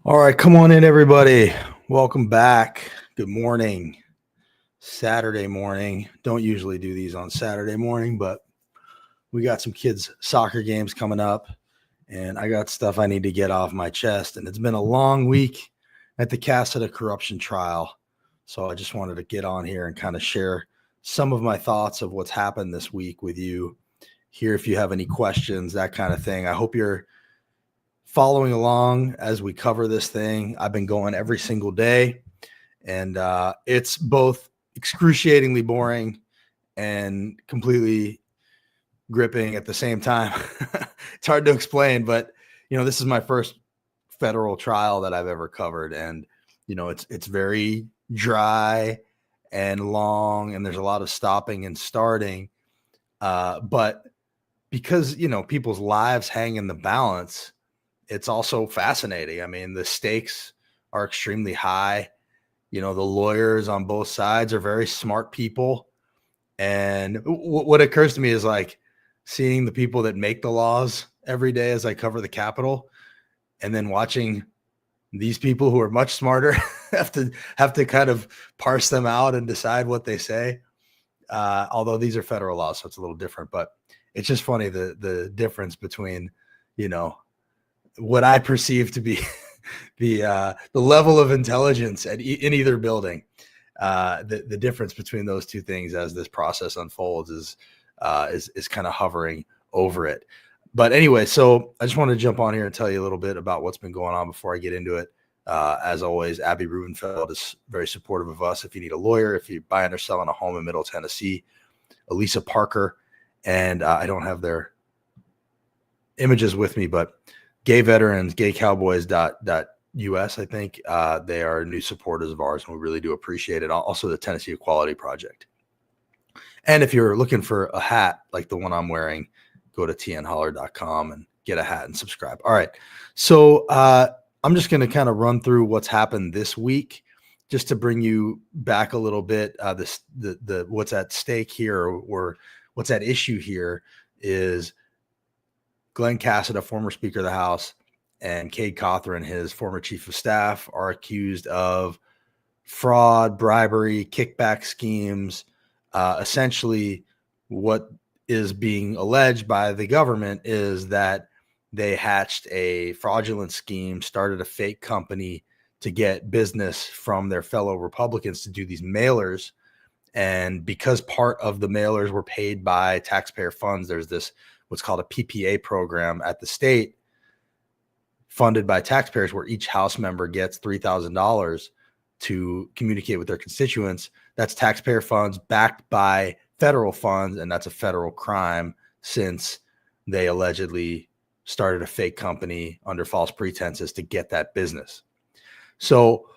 All right, come on in, everybody. Welcome back. Good morning. Saturday morning. Don't usually do these on Saturday morning, but we got some kids' soccer games coming up, and I got stuff I need to get off my chest. And it's been a long week at the Casada corruption trial. So I just wanted to get on here and kind of share some of my thoughts of what's happened this week with you here. If you have any questions, that kind of thing. I hope you're following along as we cover this thing. I've been going every single day, and it's both excruciatingly boring and completely gripping at the same time. It's hard to explain, but this is my first federal trial that I've ever covered, and it's very dry and long, and there's a lot of stopping and starting. But because people's lives hang in the balance, it's also fascinating. I mean, the stakes are extremely high. The lawyers on both sides are very smart people. And what occurs to me is like seeing the people that make the laws every day as I cover the Capitol, and then watching these people who are much smarter have to kind of parse them out and decide what they say. Although these are federal laws, so it's a little different, but it's just funny the difference between, what I perceive to be the level of intelligence in either building. The difference between those two things as this process unfolds is kind of hovering over it. But anyway, so I just want to jump on here and tell you a little bit about what's been going on before I get into it. As always, Abby Rubenfeld is very supportive of us. If you need a lawyer, if you're buying or selling a home in Middle Tennessee, Elisa Parker, and I don't have their images with me, but Gay Veterans, gaycowboys.us, I think. They are new supporters of ours, and we really do appreciate it. Also, the Tennessee Equality Project. And if you're looking for a hat like the one I'm wearing, go to tnholler.com and get a hat and subscribe. All right. So I'm just going to kind of run through what's happened this week, just to bring you back a little bit. The what's at stake here, or what's at issue here, is Glen Casada, former Speaker of the House, and Cade Cothren, his former chief of staff, are accused of fraud, bribery, kickback schemes. Essentially, what is being alleged by the government is that they hatched a fraudulent scheme, started a fake company to get business from their fellow Republicans to do these mailers. And because part of the mailers were paid by taxpayer funds, there's this what's called a PPA program at the state funded by taxpayers, where each House member gets $3,000 to communicate with their constituents. That's taxpayer funds backed by federal funds, and that's a federal crime since they allegedly started a fake company under false pretenses to get that business. So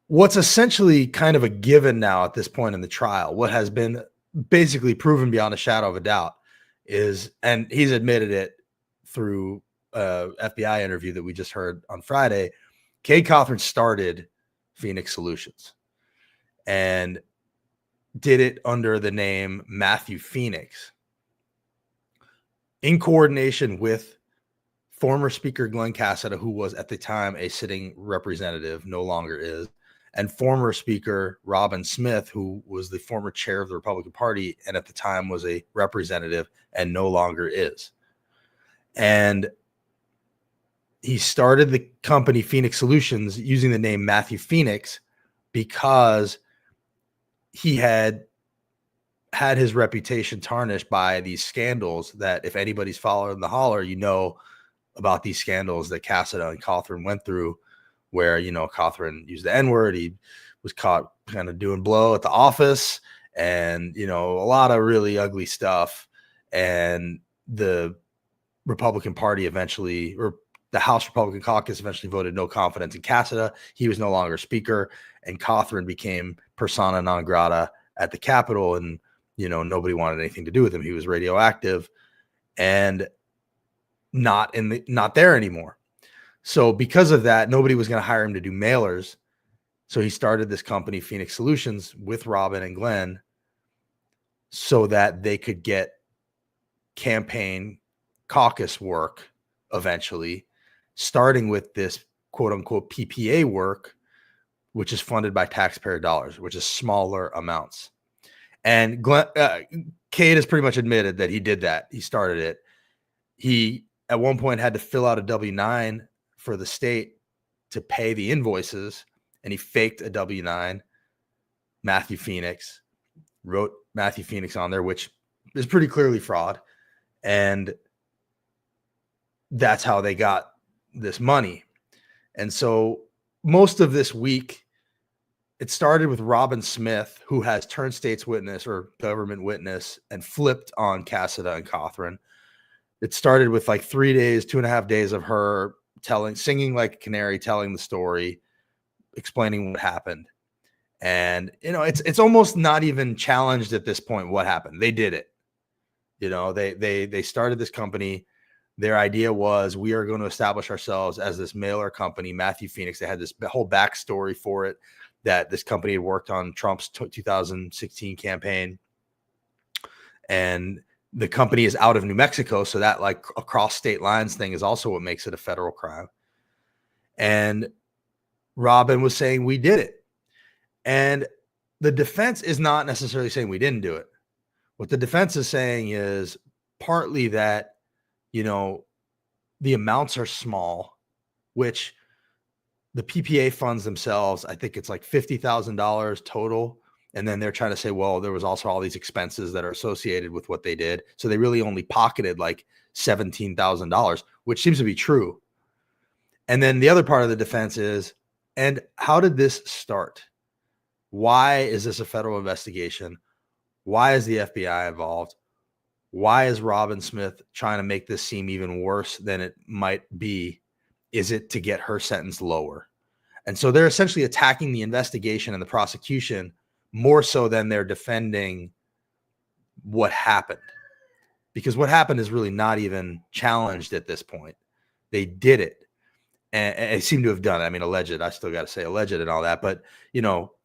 what's essentially kind of a given now at this point in the trial, what has been basically proven beyond a shadow of a doubt, is, and he's admitted it through a FBI interview that we just heard on Friday, Cade Cothren started Phoenix Solutions and did it under the name Matthew Phoenix, in coordination with former Speaker Glen Casada, who was at the time a sitting representative, no longer is, and former Speaker Robin Smith, who was the former chair of the Republican Party and at the time was a representative and no longer is. And he started the company Phoenix Solutions using the name Matthew Phoenix because he had his reputation tarnished by these scandals that, if anybody's following the holler, about these scandals that Casada and Cothren went through, where, Cothren used the N-word. He was caught kind of doing blow at the office, and, a lot of really ugly stuff. And the Republican Party eventually, or the House Republican Caucus eventually, voted no confidence in Casada. He was no longer Speaker, and Cothren became persona non grata at the Capitol, and, nobody wanted anything to do with him. He was radioactive and not there anymore. So because of that, nobody was going to hire him to do mailers. So he started this company, Phoenix Solutions, with Robin and Glenn, so that they could get campaign caucus work eventually, starting with this quote unquote PPA work, which is funded by taxpayer dollars, which is smaller amounts. And Cade has pretty much admitted that he did that. He started it. He at one point had to fill out a W-9 for the state to pay the invoices, and he faked a W-9. Matthew Phoenix wrote Matthew Phoenix on there, which is pretty clearly fraud. And that's how they got this money. And so most of this week, it started with Robin Smith, who has turned state's witness or government witness and flipped on Casada and Cothren. It started with like 3 days, 2.5 days of her singing like a canary, telling the story, explaining what happened. And, it's almost not even challenged at this point what happened. They did it. They started this company. Their idea was, we are going to establish ourselves as this mailer company. Matthew Phoenix, they had this whole backstory for it, that this company had worked on Trump's 2016 campaign. And the company is out of New Mexico, so that like across state lines thing is also what makes it a federal crime. And Robin was saying we did it. And the defense is not necessarily saying we didn't do it. What the defense is saying is partly that, the amounts are small, which the PPA funds themselves, I think it's like $50,000 total. And then they're trying to say, well, there was also all these expenses that are associated with what they did. So they really only pocketed like $17,000, which seems to be true. And then the other part of the defense is, and how did this start? Why is this a federal investigation? Why is the FBI involved? Why is Robin Smith trying to make this seem even worse than it might be? Is it to get her sentence lower? And so they're essentially attacking the investigation and the prosecution more so than they're defending what happened. Because what happened is really not even challenged at this point. They did it. And they seem to have done it. I mean, alleged, I still got to say alleged and all that. But,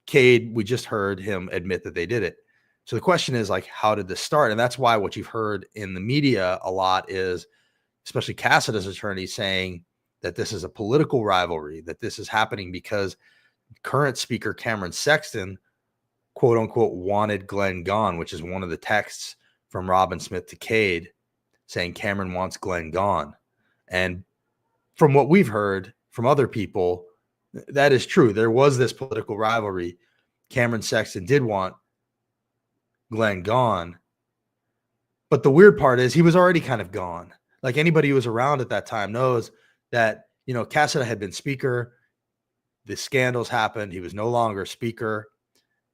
Cade, we just heard him admit that they did it. So the question is, like, how did this start? And that's why what you've heard in the media a lot is, especially Casada's attorney, saying that this is a political rivalry, that this is happening because current Speaker Cameron Sexton, quote unquote, wanted Glenn gone, which is one of the texts from Robin Smith to Cade saying Cameron wants Glenn gone. And from what we've heard from other people, that is true. There was this political rivalry. Cameron Sexton did want Glenn gone. But the weird part is he was already kind of gone. Like anybody who was around at that time knows that, Casada had been speaker. The scandals happened. He was no longer speaker.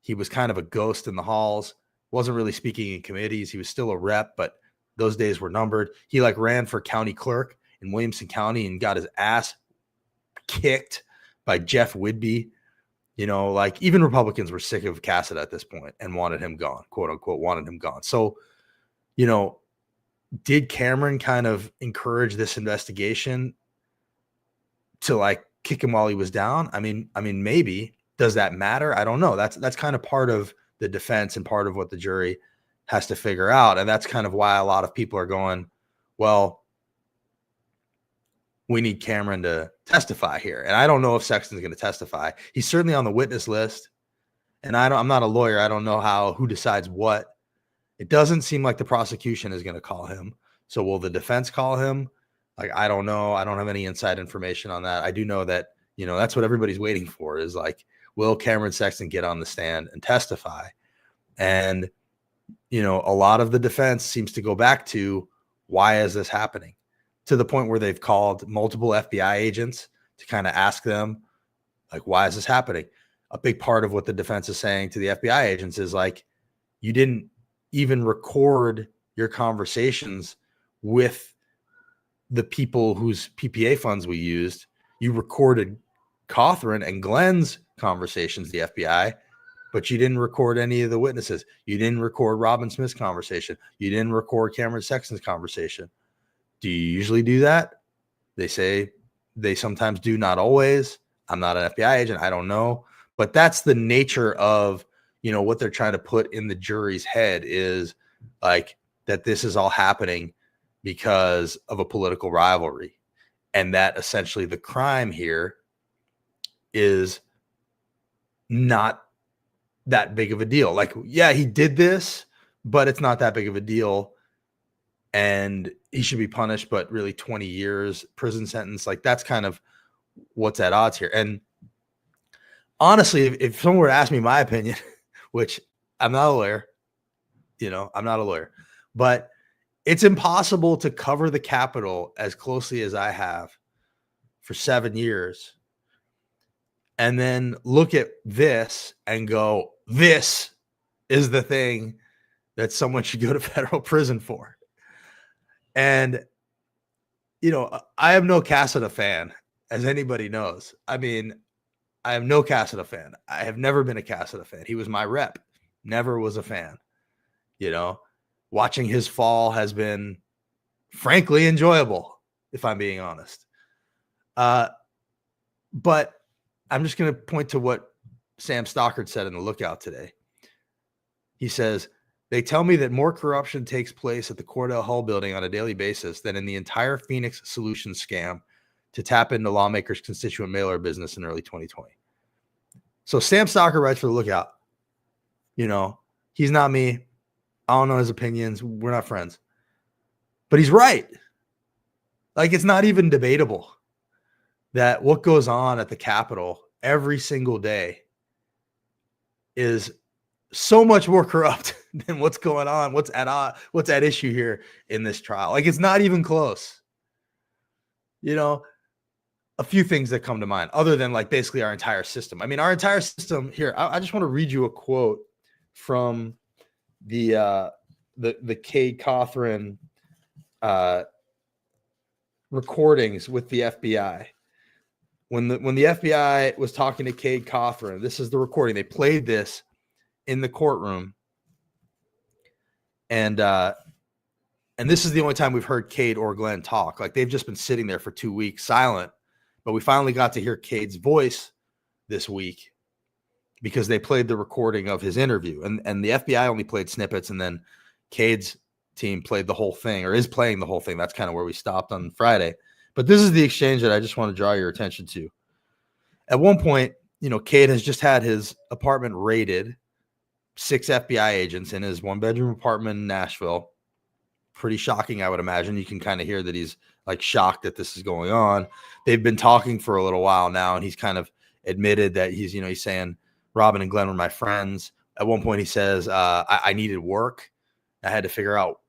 He was kind of a ghost in the halls, wasn't really speaking in committees. He was still a rep, but those days were numbered. He ran for county clerk in Williamson County and got his ass kicked by Jeff Whidbey. Even Republicans were sick of Casada at this point and wanted him gone, quote unquote, wanted him gone. So, did Cameron kind of encourage this investigation to kick him while he was down? I mean, maybe. Does that matter? I don't know. That's kind of part of the defense and part of what the jury has to figure out. And that's kind of why a lot of people are going, well, we need Cameron to testify here. And I don't know if Sexton's going to testify. He's certainly on the witness list. And I'm not a lawyer. I don't know who decides what. It doesn't seem like the prosecution is going to call him. So will the defense call him? I don't know. I don't have any inside information on that. I do know that, that's what everybody's waiting for is will Cameron Sexton get on the stand and testify? And, a lot of the defense seems to go back to, why is this happening? To the point where they've called multiple FBI agents to kind of ask them, why is this happening? A big part of what the defense is saying to the FBI agents is you didn't even record your conversations with the people whose PPA funds we used. You recorded Cothren and Glenn's conversations, the FBI, but you didn't record any of the witnesses. You didn't record Robin Smith's conversation. You didn't record Cameron Sexton's conversation. Do you usually do that? They say they sometimes do, not always. I'm not an FBI agent. I don't know. But that's the nature of, what they're trying to put in the jury's head is that this is all happening because of a political rivalry. And that essentially the crime here is not that big of a deal. Like, yeah, he did this, but it's not that big of a deal. And he should be punished, but really 20 years prison sentence. Like, that's kind of what's at odds here. And honestly, if someone were to ask me my opinion, which I'm not a lawyer, I'm not a lawyer, but it's impossible to cover the Capitol as closely as I have for 7 years and then look at this and go, this is the thing that someone should go to federal prison for. And, I am no Casada fan, as anybody knows. I mean, I am no Casada fan. I have never been a Casada fan. He was my rep. Never was a fan. Watching his fall has been frankly enjoyable, if I'm being honest. But I'm just going to point to what Sam Stockard said in the Lookout today. He says, they tell me that more corruption takes place at the Cordell Hull building on a daily basis than in the entire Phoenix Solutions scam to tap into lawmakers' constituent mailer business in early 2020. So Sam Stockard writes for the Lookout. He's not me. I don't know his opinions. We're not friends. But he's right. Like, it's not even debatable that what goes on at the Capitol every single day is so much more corrupt than what's going on, what's at issue here in this trial. Like, it's not even close. A few things that come to mind other than like basically our entire system. I mean, our entire system here, I just want to read you a quote from the Cade Cothren recordings with the FBI. When the FBI was talking to Cade Cothren, this is the recording. They played this in the courtroom. And this is the only time we've heard Cade or Glenn talk. Like, they've just been sitting there for 2 weeks silent. But we finally got to hear Cade's voice this week because they played the recording of his interview. And the FBI only played snippets, and then Cade's team played the whole thing, or is playing the whole thing. That's kind of where we stopped on Friday. But this is the exchange that I just want to draw your attention to. At one point, Cade has just had his apartment raided. 6 FBI agents in his 1-bedroom apartment in Nashville. Pretty shocking, I would imagine. You can kind of hear that he's like shocked that this is going on. They've been talking for a little while now, and he's kind of admitted that he's saying Robin and Glenn were my friends. At one point he says, I needed work. I had to figure out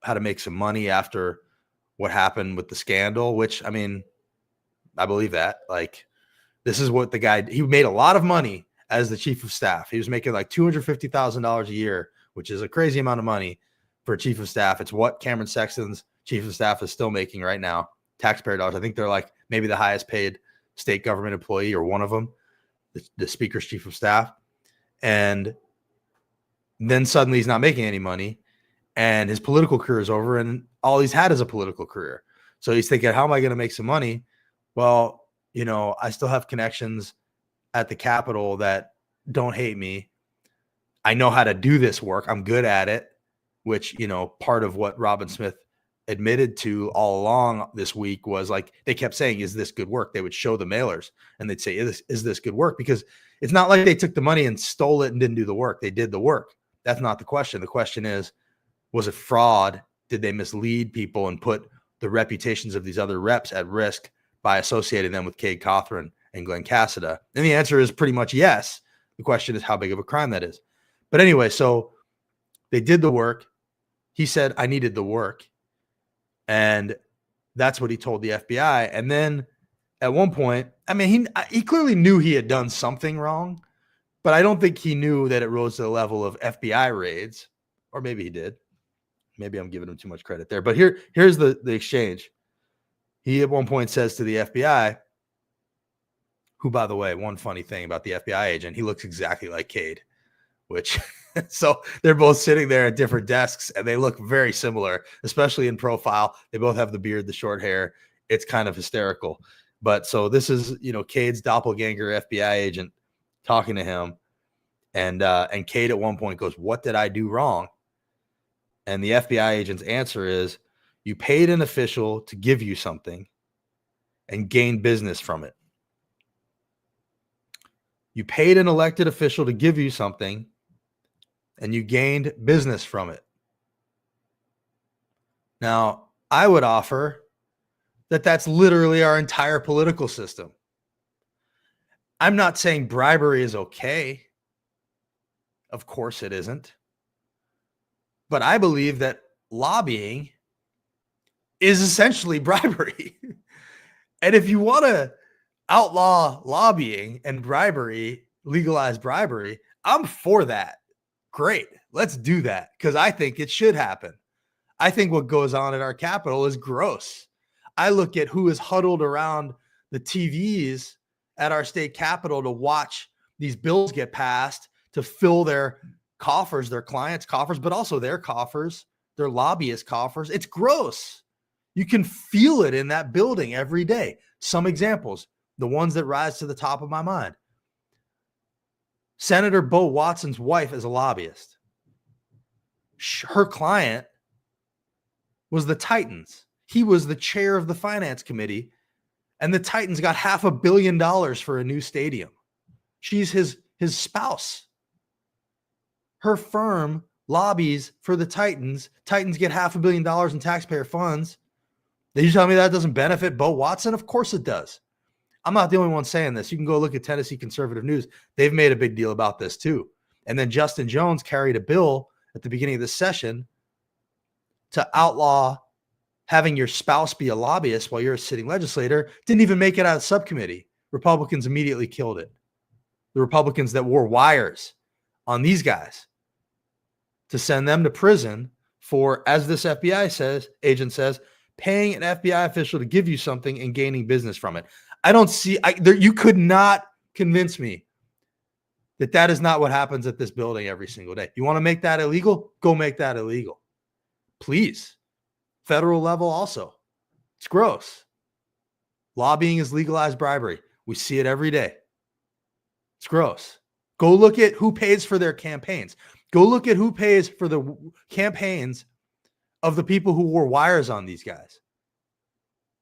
how to make some money after what happened with the scandal, which, I mean, I believe that. Like, this is what he made a lot of money as the chief of staff. He was making like $250,000 a year, which is a crazy amount of money for a chief of staff. It's what Cameron Sexton's chief of staff is still making right now. Taxpayer dollars. I think they're like maybe the highest paid state government employee, or one of them, the speaker's chief of staff. And then suddenly he's not making any money, and his political career is over, and all he's had is a political career. So he's thinking, how am I going to make some money? Well, I still have connections at the Capitol that don't hate me. I know how to do this work. I'm good at it, which, part of what Robin Smith admitted to all along this week was like, they kept saying, is this good work? They would show the mailers and they'd say, is this good work? Because it's not like they took the money and stole it and didn't do the work. They did the work. That's not the question. The question is, was it fraud? Did they mislead people and put the reputations of these other reps at risk by associating them with Cade Cothren and Glen Casada? And the answer is pretty much yes. The question is how big of a crime that is. But anyway, so they did the work. He said, I needed the work. And that's what he told the FBI. And then at one point, I mean, he clearly knew he had done something wrong, but I don't think he knew that it rose to the level of FBI raids, or maybe he did. Maybe I'm giving him too much credit there. But here's the exchange. He at one point says to the FBI, who, by the way, one funny thing about the FBI agent, he looks exactly like Cade, which so they're both sitting there at different desks and they look very similar, especially in profile. They both have the beard, the short hair. It's kind of hysterical. But so this is, Cade's doppelganger FBI agent talking to him. And Cade at one point goes, what did I do wrong? And the FBI agent's answer is, you paid an official to give you something and gain business from it. You paid an elected official to give you something, and you gained business from it. Now, I would offer that that's literally our entire political system. I'm not saying bribery is okay. Of course it isn't. But I believe that lobbying is essentially bribery. And if you want to outlaw lobbying and bribery, legalize bribery, I'm for that. Great. Let's do that because I think it should happen. I think what goes on at our Capitol is gross. I look at who is huddled around the TVs at our state Capitol to watch these bills get passed to fill their coffers, their clients' coffers, but also their coffers, their lobbyist coffers. It's gross. You can feel it in that building every day. Some examples, the ones that rise to the top of my mind. Senator Bo Watson's wife is a lobbyist. Her client was the Titans. He was the chair of the finance committee, and the Titans got $500 million for a new stadium. She's his spouse. Her firm lobbies for the Titans. Titans get $500 million in taxpayer funds. Did you tell me that doesn't benefit Bo Watson? Of course it does. I'm not the only one saying this. You can go look at Tennessee Conservative News. They've made a big deal about this too. And then Justin Jones carried a bill at the beginning of the session to outlaw having your spouse be a lobbyist while you're a sitting legislator. Didn't even make it out of subcommittee. Republicans immediately killed it. The Republicans that wore wires on these guys to send them to prison for, as this FBI agent says, paying an FBI official to give you something and gaining business from it. I don't see, you could not convince me that that is not what happens at this building every single day. You want to make that illegal? Go make that illegal. Please. Federal level also. It's gross. Lobbying is legalized bribery. We see it every day. It's gross. Go look at who pays for their campaigns. Go look at who pays for the campaigns of the people who wore wires on these guys.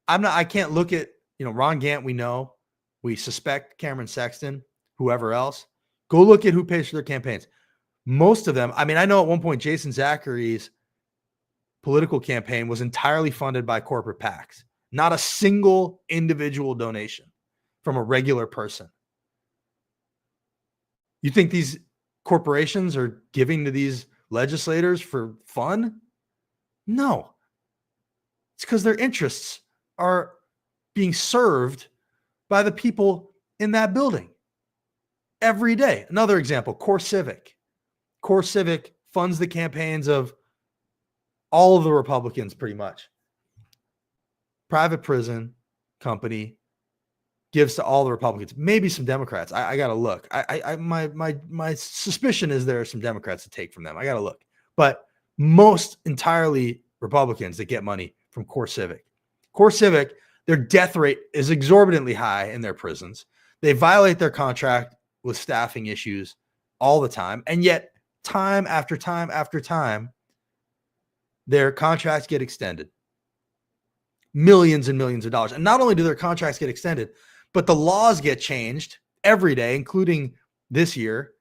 I can't look at, Ron Gant, we know. We suspect Cameron Sexton, whoever else. Go look at who pays for their campaigns. Most of them, I know at one point Jason Zachary's political campaign was entirely funded by corporate PACs. Not a single individual donation from a regular person. You think these corporations are giving to these legislators for fun? No. It's because their interests are being served by the people in that building every day. Another example, Core Civic. Core Civic funds the campaigns of all of the Republicans pretty much. Private prison company gives to all the Republicans, maybe some Democrats. I got to look. My suspicion is there are some Democrats to take from them. I got to look. But most entirely Republicans that get money from Core Civic. Core Civic, their death rate is exorbitantly high in their prisons. They violate their contract with staffing issues all the time. And yet, time after time after time, their contracts get extended. Millions and millions of dollars. And not only do their contracts get extended, but the laws get changed every day, including this year,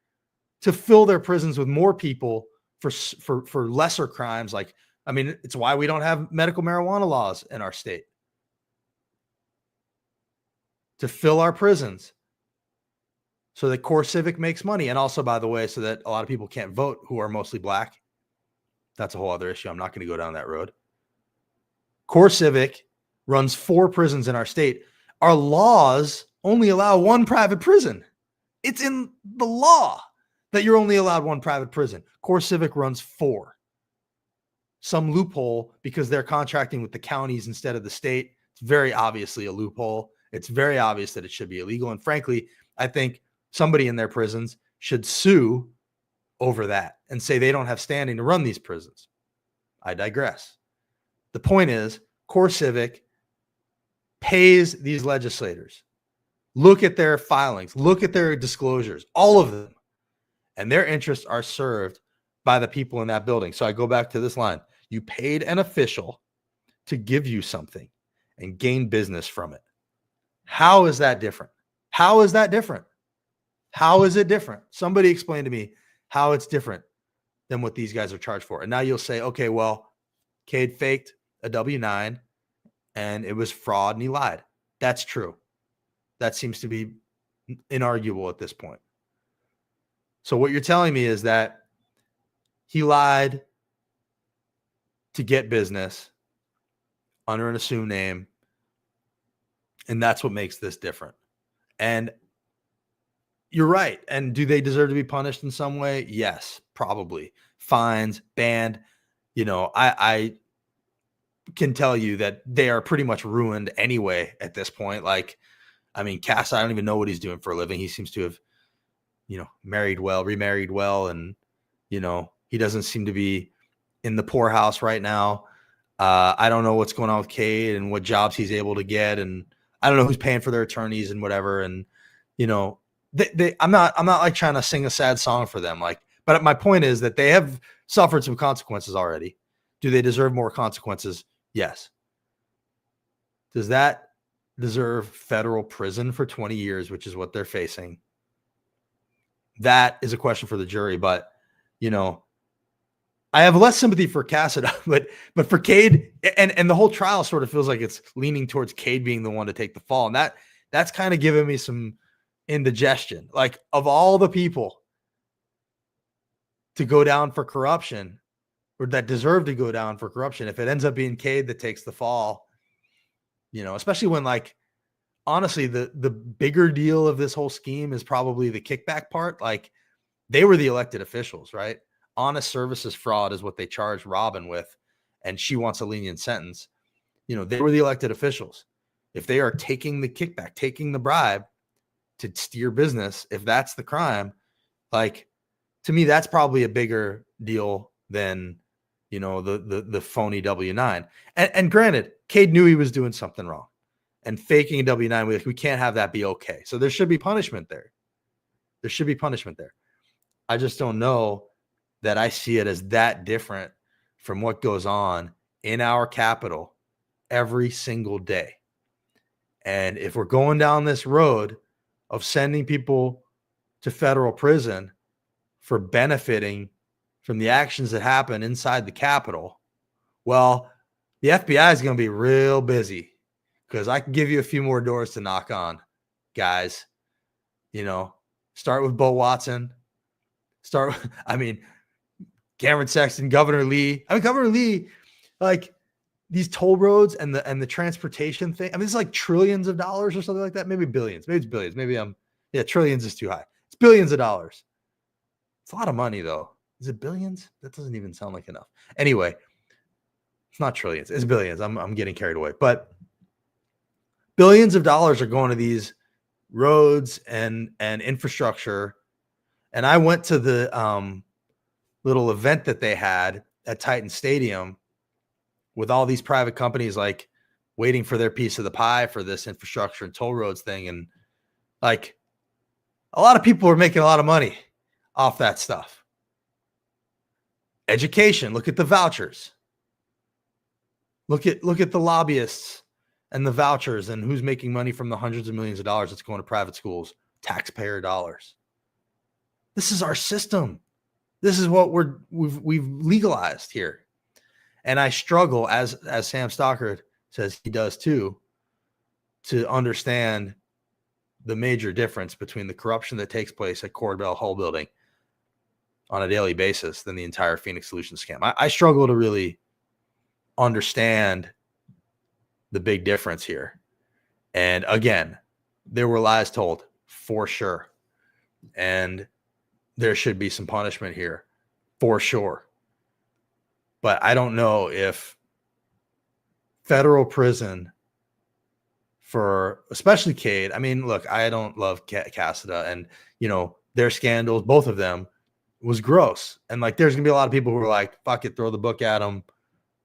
to fill their prisons with more people for lesser crimes. It's why we don't have medical marijuana laws in our state. To fill our prisons so that Core Civic makes money. And also, by the way, so that a lot of people can't vote who are mostly black. That's a whole other issue. I'm not going to go down that road. Core Civic runs 4 prisons in our state. Our laws only allow 1 private prison. It's in the law that you're only allowed 1 private prison. Core Civic runs 4. Some loophole because they're contracting with the counties instead of the state. It's very obviously a loophole. It's very obvious that it should be illegal. And frankly, I think somebody in their prisons should sue over that and say they don't have standing to run these prisons. I digress. The point is, Core Civic pays these legislators. Look at their filings. Look at their disclosures, all of them. And their interests are served by the people in that building. So I go back to this line. You paid an official to give you something and gain business from it. How is that different? How is that different? How is it different? Somebody explain to me how it's different than what these guys are charged for. And now you'll say, okay, well, Cade faked a W-9 and it was fraud and he lied. That's true. That seems to be inarguable at this point. So what you're telling me is that he lied to get business under an assumed name, and that's what makes this different. And you're right. And do they deserve to be punished in some way? Yes, probably. Fines, banned. I can tell you that they are pretty much ruined anyway at this point. Like, I mean, Cass, I don't even know what he's doing for a living. He seems to have, remarried well. And, he doesn't seem to be in the poorhouse right now. I don't know what's going on with Cade and what jobs he's able to get. And I don't know who's paying for their attorneys and whatever. And, I'm not like trying to sing a sad song for them. But my point is that they have suffered some consequences already. Do they deserve more consequences? Yes. Does that deserve federal prison for 20 years, which is what they're facing? That is a question for the jury. But, I have less sympathy for Casada, but for Cade, and the whole trial sort of feels like it's leaning towards Cade being the one to take the fall. And that's kind of giving me some indigestion. Like, of all the people to go down for corruption, or that deserve to go down for corruption, if it ends up being Cade that takes the fall, especially when, like, honestly, the bigger deal of this whole scheme is probably the kickback part. Like, they were the elected officials, right? Honest services fraud is what they charged Robin with, and she wants a lenient sentence. They were the elected officials. If they are taking the kickback, taking the bribe to steer business, if that's the crime, like, to me, that's probably a bigger deal than, the phony W-9. And granted, Cade knew he was doing something wrong, and faking a W-9, we can't have that be okay. So there should be punishment there. I just don't know that I see it as that different from what goes on in our capital every single day. And if we're going down this road of sending people to federal prison for benefiting from the actions that happen inside the Capitol, well, the FBI is going to be real busy, because I can give you a few more doors to knock on, guys. Start with Bo Watson. Cameron Sexton, Governor Lee. Governor Lee, like, these toll roads and the transportation thing. It's like trillions of dollars or something like that. Maybe billions. Maybe it's billions. Trillions is too high. It's billions of dollars. It's a lot of money, though. Is it billions? That doesn't even sound like enough. Anyway, it's not trillions. It's billions. I'm getting carried away. But billions of dollars are going to these roads and infrastructure. And I went to the little event that they had at Titan Stadium with all these private companies, like, waiting for their piece of the pie for this infrastructure and toll roads thing. And, like, a lot of people are making a lot of money off that stuff. Education. Look at the vouchers. Look at the lobbyists and the vouchers, and who's making money from the hundreds of millions of dollars that's going to private schools, taxpayer dollars. This is our system. This is what we've legalized here. And I struggle, as Sam Stockard says he does too, to understand the major difference between the corruption that takes place at Corbell Hull Building on a daily basis than the entire Phoenix Solutions scam. I struggle to really understand the big difference here. And again, there were lies told for sure. And there should be some punishment here for sure. But I don't know if federal prison for especially Cade. Look, I don't love Casada, and their scandals, both of them, was gross. And, like, there's gonna be a lot of people who are like, fuck it, throw the book at them.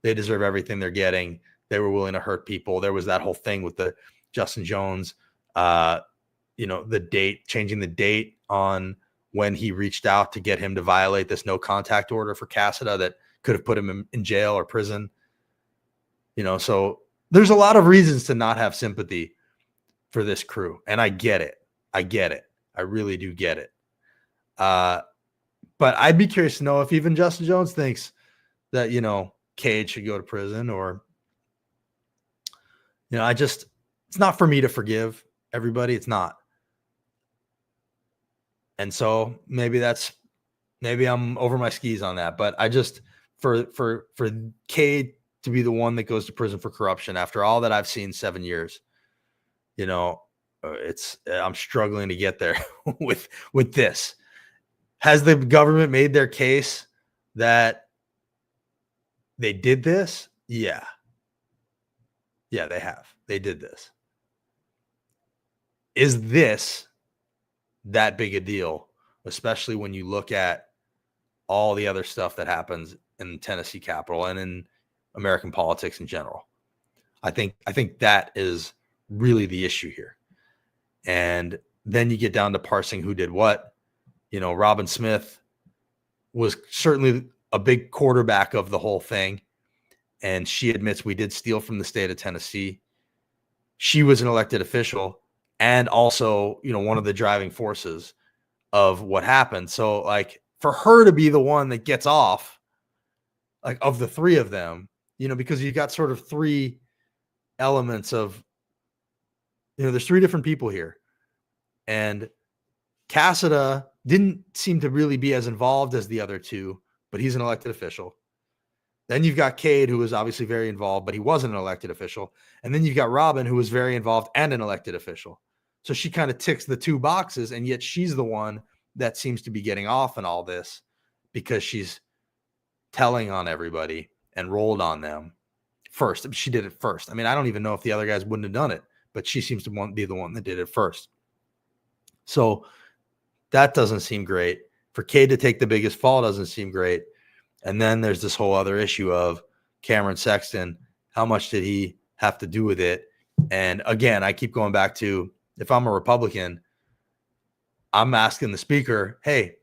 They deserve everything they're getting. They were willing to hurt people. There was that whole thing with the Justin Jones, the date, changing the date on when he reached out to get him to violate this no contact order for Casada that could have put him in jail or prison. So there's a lot of reasons to not have sympathy for this crew. And I get it. I really do get it. But I'd be curious to know if even Justin Jones thinks that, Cade should go to prison, or, it's not for me to forgive everybody. It's not. And so maybe I'm over my skis on that, but I just, for Cade to be the one that goes to prison for corruption after all that I've seen 7 years, I'm struggling to get there with this. Has the government made their case that they did this? Yeah. Yeah, they have. They did this. Is this that big a deal, especially when you look at all the other stuff that happens in the Tennessee Capitol and in American politics in general? I think that is really the issue here. And then you get down to parsing who did what. Robin Smith was certainly a big quarterback of the whole thing. And she admits we did steal from the state of Tennessee. She was an elected official and also, one of the driving forces of what happened. So, for her to be the one that gets off, of the three of them, because you got sort of three elements of, there's three different people here. And Casada didn't seem to really be as involved as the other two, but he's an elected official. Then you've got Cade, who was obviously very involved, but he wasn't an elected official. And then you've got Robin, who was very involved and an elected official. So she kind of ticks the two boxes, and yet she's the one that seems to be getting off in all this because she's telling on everybody and rolled on them first. She did it first. I mean, I don't even know if the other guys wouldn't have done it, but she seems to be the one that did it first. So that doesn't seem great. For Cade to take the biggest fall doesn't seem great. And then there's this whole other issue of Cameron Sexton. How much did he have to do with it? And again, I keep going back to, if I'm a Republican, I'm asking the speaker, hey,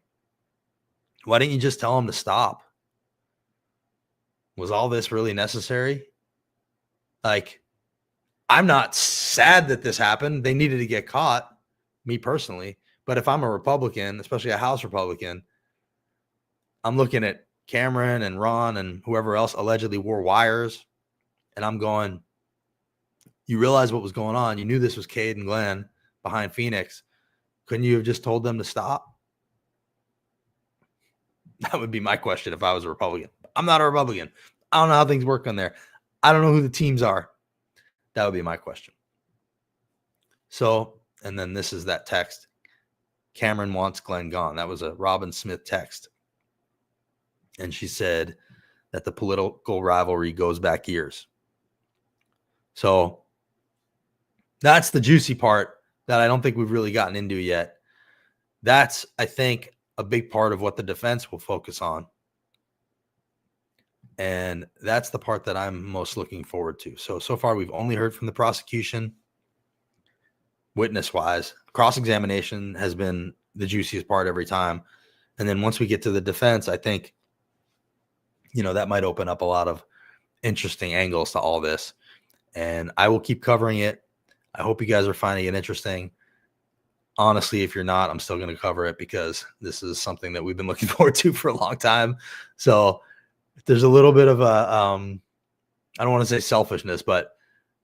why didn't you just tell him to stop? Was all this really necessary? I'm not sad that this happened. They needed to get caught, me personally. But if I'm a Republican, especially a House Republican, I'm looking at Cameron and Ron and whoever else allegedly wore wires, and I'm going, you realize what was going on. You knew this was Cade and Glen behind Phoenix. Couldn't you have just told them to stop? That would be my question if I was a Republican. I'm not a Republican. I don't know how things work on there. I don't know who the teams are. That would be my question. So, and then this is that text. Cameron wants Glen gone. That was a Robin Smith text. And she said that the political rivalry goes back years. So that's the juicy part that I don't think we've really gotten into yet. That's, I think, a big part of what the defense will focus on. And that's the part that I'm most looking forward to. So far, we've only heard from the prosecution, witness-wise. Cross-examination has been the juiciest part every time. And then once we get to the defense, I think, that might open up a lot of interesting angles to all this. And I will keep covering it. I hope you guys are finding it interesting. Honestly, if you're not, I'm still going to cover it because this is something that we've been looking forward to for a long time. So if there's a little bit of a, I don't want to say selfishness, but,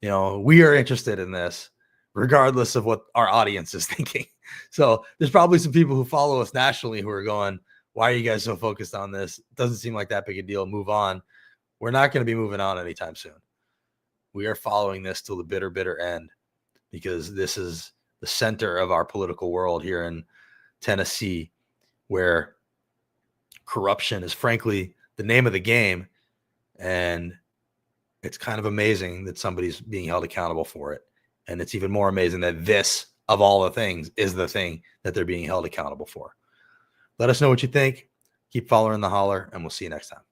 we are interested in this regardless of what our audience is thinking. So there's probably some people who follow us nationally who are going, why are you guys so focused on this? It doesn't seem like that big a deal. Move on. We're not going to be moving on anytime soon. We are following this till the bitter, bitter end because this is the center of our political world here in Tennessee, where corruption is frankly the name of the game. And it's kind of amazing that somebody's being held accountable for it. And it's even more amazing that this, of all the things, is the thing that they're being held accountable for. Let us know what you think. Keep following the holler, and we'll see you next time.